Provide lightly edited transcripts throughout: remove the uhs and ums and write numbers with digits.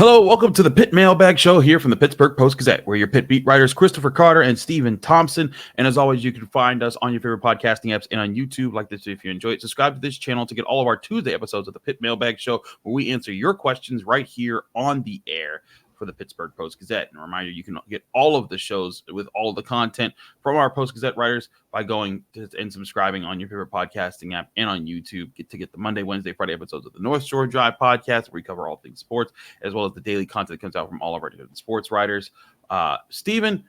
Hello, welcome to the Pitt Mailbag Show here from the Pittsburgh Post-Gazette. We're your Pitt beat writers, Christopher Carter and Stephen Thompson. And as always, you can find us on your favorite podcasting apps and on YouTube. Like this if you enjoy it. Subscribe to this channel to get all of our Tuesday episodes of the Pitt Mailbag Show, where we answer your questions right here on the air for the Pittsburgh Post-Gazette. And a reminder, you can get all of the shows with all of the content from our Post-Gazette writers by going and subscribing on your favorite podcasting app and on YouTube. Get the Monday, Wednesday, Friday episodes of the North Shore Drive podcast, where we cover all things sports, as well as the daily content that comes out from all of our different sports writers. Stephen,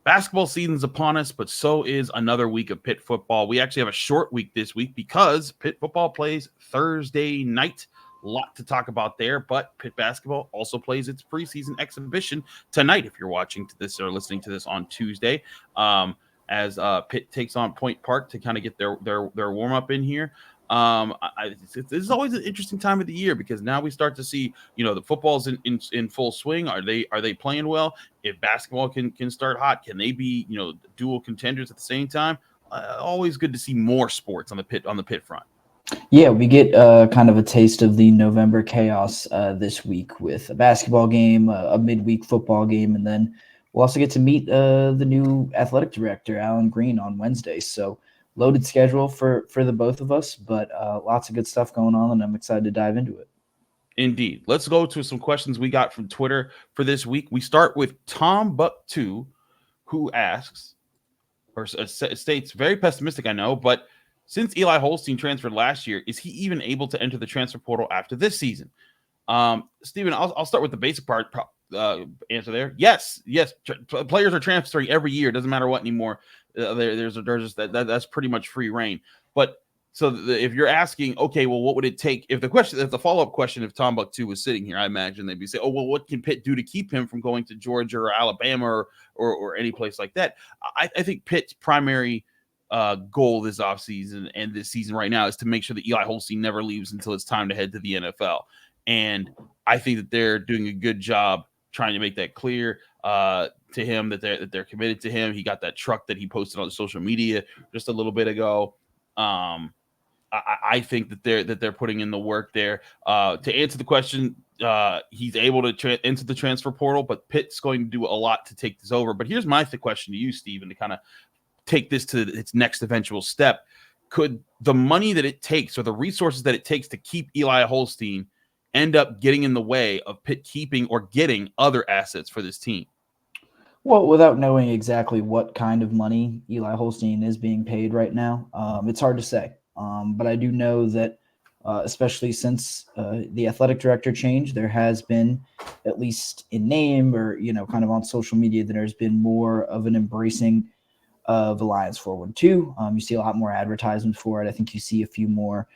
basketball season's upon us, but so is another week of Pitt football. We actually have a short week this week because Pitt football plays Thursday night. A lot to talk about there, but Pitt basketball also plays its preseason exhibition tonight. If you're watching to this or listening to this on Tuesday, as Pitt takes on Point Park to kind of get their warm up in here. This is always an interesting time of the year because now we start to see, the football's in full swing. Are they playing well? If basketball can start hot, can they be dual contenders at the same time? Always good to see more sports on the Pitt front. Yeah, we get kind of a taste of the November chaos this week with a basketball game, a midweek football game, and then we'll also get to meet the new athletic director, Alan Green, on Wednesday. So loaded schedule for the both of us, but lots of good stuff going on, and I'm excited to dive into it. Indeed. Let's go to some questions we got from Twitter for this week. We start with Tom Buck2, who asks, or states, very pessimistic, I know, but since Eli Holstein transferred last year, is he even able to enter the transfer portal after this season? Stephen, I'll start with the basic part answer there. Yes. Players are transferring every year. It doesn't matter what anymore. There's just that's pretty much free reign. But so if you're asking, okay, well, what would it take? If the follow-up question, if Tom Buck 2 was sitting here, I imagine they'd be saying, oh, well, what can Pitt do to keep him from going to Georgia or Alabama or any place like that? I think Pitt's primary goal this offseason and this season right now is to make sure that Eli Holstein never leaves until it's time to head to the NFL. And I think that they're doing a good job trying to make that clear to him that they're committed to him. He got that truck that he posted on social media just a little bit ago. I think that they're putting in the work there. To answer the question, he's able to enter the transfer portal, but Pitt's going to do a lot to take this over. But here's my question to you, Stephen, to kind of take this to its next eventual step. Could the money that it takes or the resources that it takes to keep Eli Holstein end up getting in the way of Pitt keeping or getting other assets for this team? Well, without knowing exactly what kind of money Eli Holstein is being paid right now, it's hard to say. But I do know that especially since the athletic director change, there has been, at least in name or, kind of on social media, that there's been more of an embracing of Alliance 412. You see a lot more advertisements for it. I think you see a few more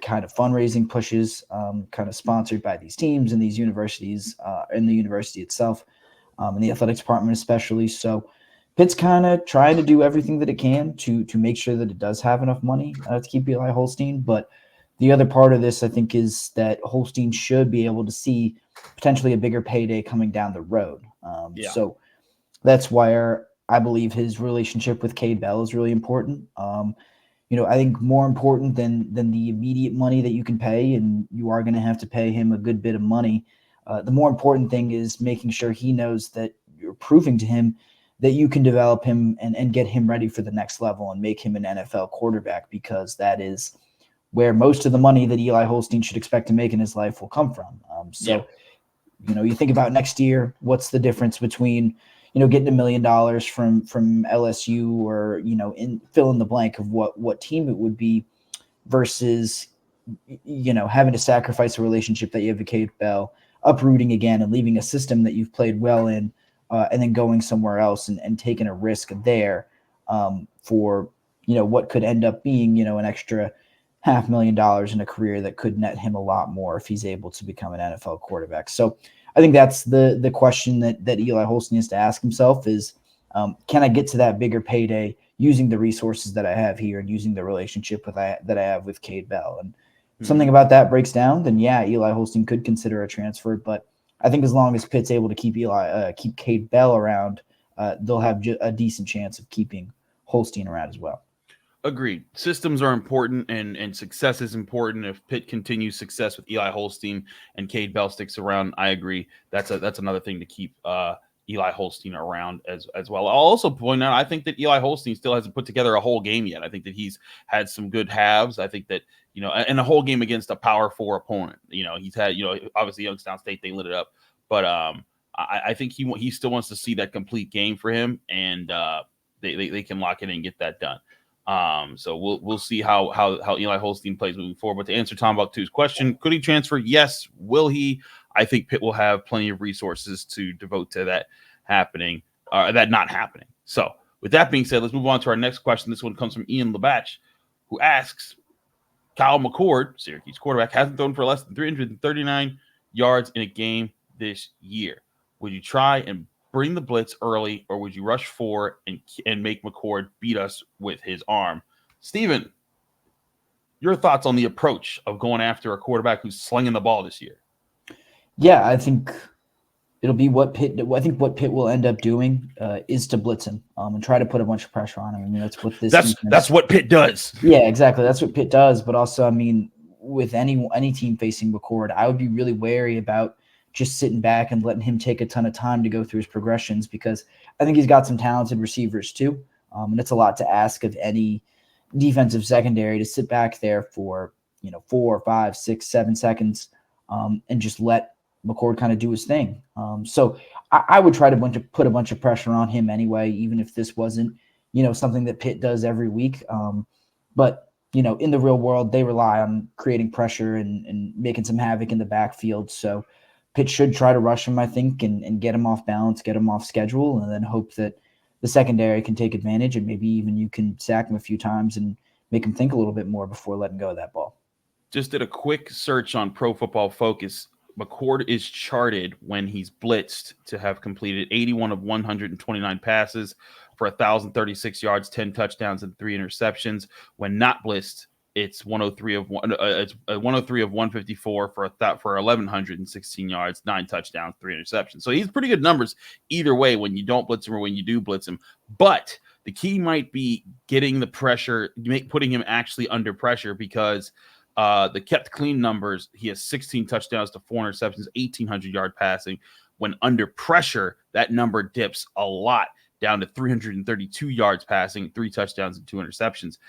kind of fundraising pushes kind of sponsored by these teams and these universities and the university itself and the athletics department especially. So Pitt's kind of trying to do everything that it can to make sure that it does have enough money to keep Eli Holstein. But the other part of this, I think, is that Holstein should be able to see potentially a bigger payday coming down the road. So that's why I believe his relationship with Cade Bell is really important. I think more important than the immediate money that you can pay, and you are going to have to pay him a good bit of money. The more important thing is making sure he knows that you're proving to him that you can develop him and get him ready for the next level and make him an NFL quarterback, because that is where most of the money that Eli Holstein should expect to make in his life will come from. You think about next year, what's the difference between getting $1 million from LSU or, fill in the blank of what team it would be versus, having to sacrifice a relationship that you have with Cade Bell, uprooting again and leaving a system that you've played well in, and then going somewhere else and taking a risk there for, what could end up being, an extra $500,000 in a career that could net him a lot more if he's able to become an NFL quarterback. So I think that's the question that Eli Holstein has to ask himself is, can I get to that bigger payday using the resources that I have here and using the relationship that I have with Cade Bell? And something about that breaks down, then Eli Holstein could consider a transfer. But I think as long as Pitt's able to keep Cade Bell around, they'll have a decent chance of keeping Holstein around as well. Agreed. Systems are important, and success is important. If Pitt continues success with Eli Holstein and Cade Bell sticks around, I agree. That's another thing to keep Eli Holstein around as well. I'll also point out I think that Eli Holstein still hasn't put together a whole game yet. I think that he's had some good halves. I think that and a whole game against a Power 4 opponent. He's had obviously Youngstown State, they lit it up, but I think he still wants to see that complete game for him, and they can lock it in and get that done. So we'll see how Eli Holstein plays moving forward. But to answer Tom Bucktu's question, could he transfer? Yes. Will he? I think Pitt will have plenty of resources to devote to that happening, that not happening. So with that being said, let's move on to our next question. This one comes from Ian Labach, who asks, Kyle McCord, Syracuse quarterback, hasn't thrown for less than 339 yards in a game this year. Would you try and bring the blitz early, or would you rush 4 and make McCord beat us with his arm? Steven, your thoughts on the approach of going after a quarterback who's slinging the ball this year? Yeah, I think it'll be what Pitt will end up doing is to blitz him and try to put a bunch of pressure on him. I mean, that's what that's what Pitt does. Yeah, exactly. That's what Pitt does. But also, I mean, with any team facing McCord, I would be really wary about just sitting back and letting him take a ton of time to go through his progressions, because I think he's got some talented receivers too. And it's a lot to ask of any defensive secondary to sit back there for 4, 5, 6, 7 seconds and just let McCord kind of do his thing. So I would try to put a bunch of pressure on him anyway, even if this wasn't something that Pitt does every week. But in the real world, they rely on creating pressure and making some havoc in the backfield. So Pitt should try to rush him, I think, and get him off balance, get him off schedule, and then hope that the secondary can take advantage, and maybe even you can sack him a few times and make him think a little bit more before letting go of that ball. Just did a quick search on Pro Football Focus. McCord is charted when he's blitzed to have completed 81 of 129 passes for 1,036 yards, 10 touchdowns, and 3 interceptions. When not blitzed, it's 103 of 154 for 1,116 yards, 9 touchdowns, 3 interceptions. So he's pretty good numbers either way when you don't blitz him or when you do blitz him. But the key might be getting the pressure, putting him actually under pressure, because the kept clean numbers, he has 16 touchdowns to 4 interceptions, 1,800 yard passing. When under pressure, that number dips a lot down to 332 yards passing, 3 touchdowns, and 2 interceptions.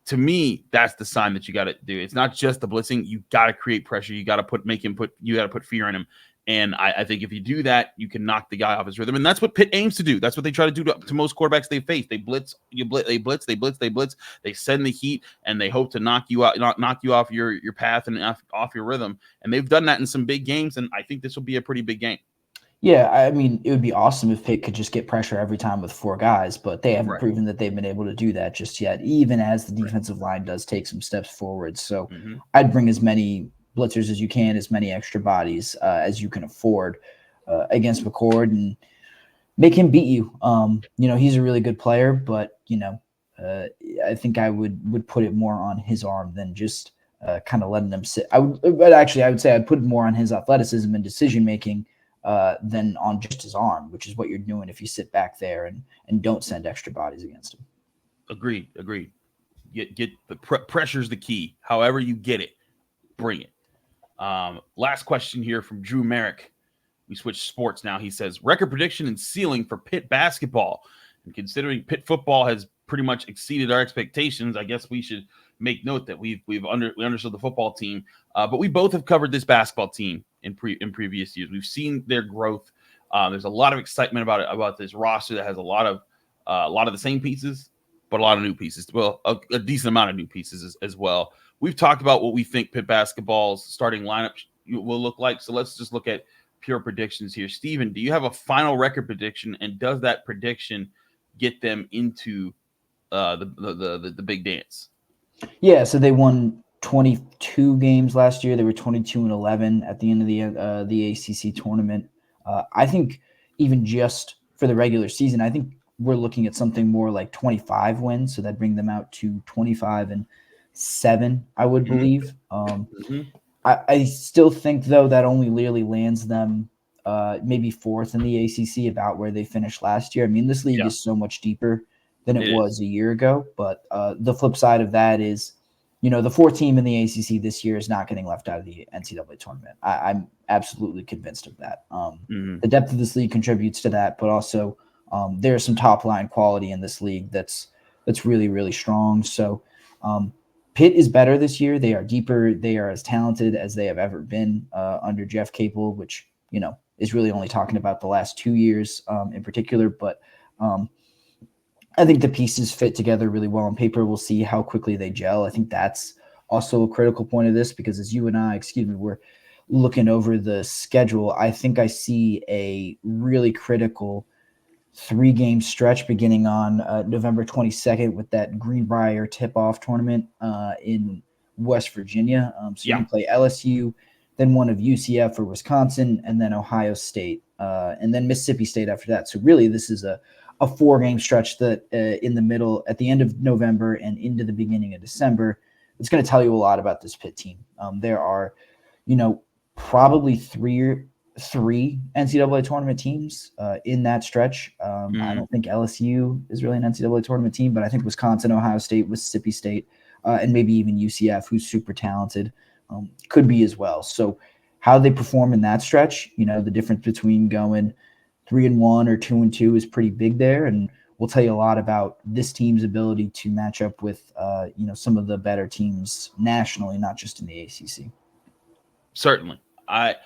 To me, that's the sign that you got to do. It's not just the blitzing. You got to create pressure. You got to put fear in him. And I think if you do that, you can knock the guy off his rhythm. And that's what Pitt aims to do. That's what they try to do to most quarterbacks they face. They blitz, they blitz. They send the heat, and they hope to knock you out, knock you off your path and off your rhythm. And they've done that in some big games, and I think this will be a pretty big game. Yeah, I mean, it would be awesome if Pitt could just get pressure every time with 4 guys, but they haven't proven that they've been able to do that just yet, even as the defensive line does take some steps forward. So I'd bring as many blitzers as you can, as many extra bodies as you can afford against McCord, and make him beat you. He's a really good player, but I think I would put it more on his arm than just kind of letting him sit. I would say I'd put it more on his athleticism and decision making than on just his arm, which is what you're doing if you sit back there and don't send extra bodies against him. Agreed. Get the pressure's the key. However you get it, bring it. Last question here from Drew Merrick. We switch sports now. He says, record prediction and ceiling for Pitt basketball. And considering Pitt football has pretty much exceeded our expectations, I guess we should make note that we understood the football team, but we both have covered this basketball team in previous years. We've seen their growth. There's a lot of excitement about this roster that has a lot of the same pieces, but a lot of new pieces. Well, a decent amount of new pieces as well. We've talked about what we think Pitt basketball's starting lineup will look like. So let's just look at pure predictions here. Steven, do you have a final record prediction, and does that prediction get them into the big dance? Yeah, so they won 22 games last year. They were 22-11 at the end of the ACC tournament. I think even just for the regular season, I think we're looking at something more like 25 wins. So that'd bring them out to 25-7, I would believe. I still think, though, that only really lands them maybe 4th in the ACC, about where they finished last year. I mean, this league is so much deeper than it was a year ago. But the flip side of that is, the fourth team in the ACC this year is not getting left out of the NCAA tournament. I'm absolutely convinced of that. The depth of this league contributes to that, but also there's some top line quality in this league that's really, really strong. So Pitt is better this year. They are deeper. They are as talented as they have ever been under Jeff Capel, which, is really only talking about the last 2 years in particular. But I think the pieces fit together really well on paper. We'll see how quickly they gel. I think that's also a critical point of this, because as you and I, we're looking over the schedule, I think I see a really critical 3-game stretch beginning on November 22nd with that Greenbrier tip-off tournament in West Virginia. You can play LSU, then one of UCF or Wisconsin, and then Ohio State, and then Mississippi State after that. So really this is a 4-game stretch that in the middle, at the end of November and into the beginning of December, it's going to tell you a lot about this Pitt team. There are, probably three NCAA tournament teams in that stretch. I don't think LSU is really an NCAA tournament team, but I think Wisconsin, Ohio State, Mississippi State, and maybe even UCF, who's super talented, could be as well. So how they perform in that stretch, the difference between going 3-1 or 2-2 is pretty big there, and we'll tell you a lot about this team's ability to match up with some of the better teams nationally, not just in the ACC. Certainly, I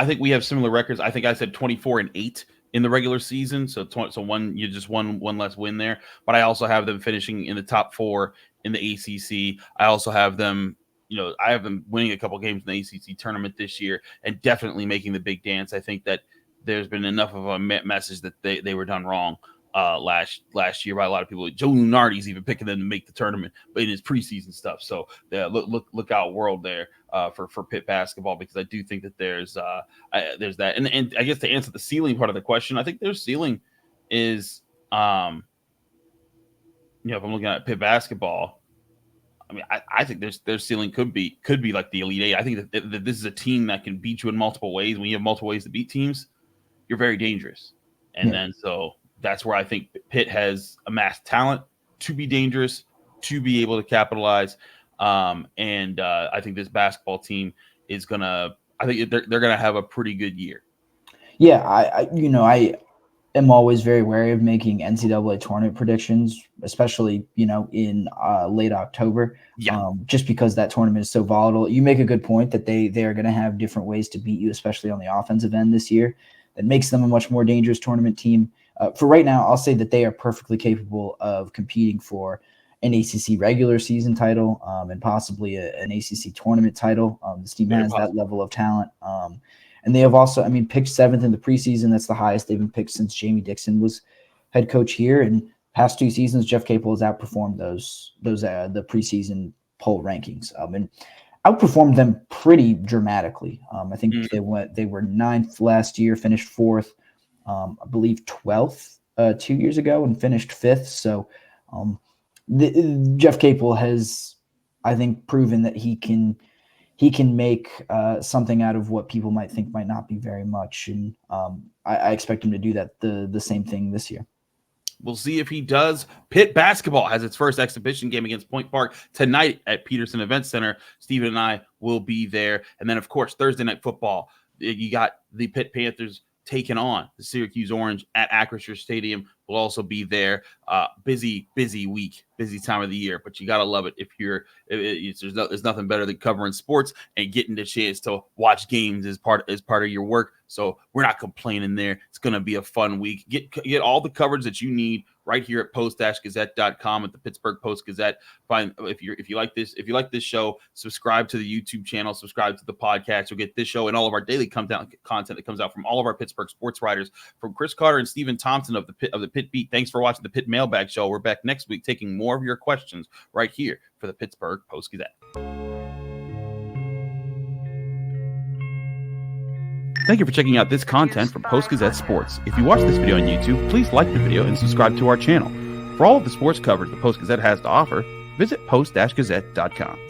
think we have similar records. I think I said 24-8 in the regular season, so one less win there. But I also have them finishing in the top 4 in the ACC. I also have them. I have them winning a couple games in the ACC tournament this year and definitely making the big dance. I think that there's been enough of a message that they were done wrong last year by a lot of people. Joe Lunardi's even picking them to make the tournament, but in his preseason stuff. So look out world there for Pitt basketball, because I do think that there's that. And I guess to answer the ceiling part of the question, I think their ceiling is if I'm looking at Pitt basketball, I mean, I think their ceiling could be like the Elite Eight. I think that this is a team that can beat you in multiple ways. When you have multiple ways to beat teams, you're very dangerous. And then so that's where I think Pitt has amassed talent to be dangerous, to be able to capitalize. And I think this basketball team is I think they're going to have a pretty good year. Yeah, I am always very wary of making NCAA tournament predictions, especially, in late October, just because that tournament is so volatile. You make a good point that they are going to have different ways to beat you, especially on the offensive end this year. That makes them a much more dangerous tournament team. For right now, I'll say that they are perfectly capable of competing for an ACC regular season title and possibly an ACC tournament title. This team has that level of talent. And they have also, picked 7th in the preseason. That's the highest they've been picked since Jamie Dixon was head coach here. And past 2 seasons, Jeff Capel has outperformed the preseason poll rankings and outperformed them pretty dramatically. I think they were 9th last year, finished 4th, I believe 12th 2 years ago, and finished 5th. So Jeff Capel has, I think, proven that he can make something out of what people might think might not be very much. And I expect him to do that, the same thing this year. We'll see if he does. Pitt basketball has its first exhibition game against Point Park tonight at Peterson Event Center. Steven and I will be there. And then, of course, Thursday night football, you got the Pitt Panthers taking on the Syracuse Orange at Acrisure Stadium. We'll also be there. Busy week, busy time of the year, but you got to love it there's nothing better than covering sports and getting the chance to watch games as part of your work. So we're not complaining there. It's going to be a fun week. Get all the coverage that you need right here at post-gazette.com at the Pittsburgh Post-Gazette. If you like this show, subscribe to the YouTube channel, subscribe to the podcast. You'll get this show and all of our daily content that comes out from all of our Pittsburgh sports writers, from Chris Carter and Stephen Thompson of the Pitt Beat. Thanks for watching the Pitt Mailbag Show. We're back next week taking more of your questions right here for the Pittsburgh Post-Gazette. Thank you for checking out this content from Post-Gazette Sports. If you watch this video on YouTube, please like the video and subscribe to our channel. For all of the sports coverage the Post-Gazette has to offer, visit post-gazette.com.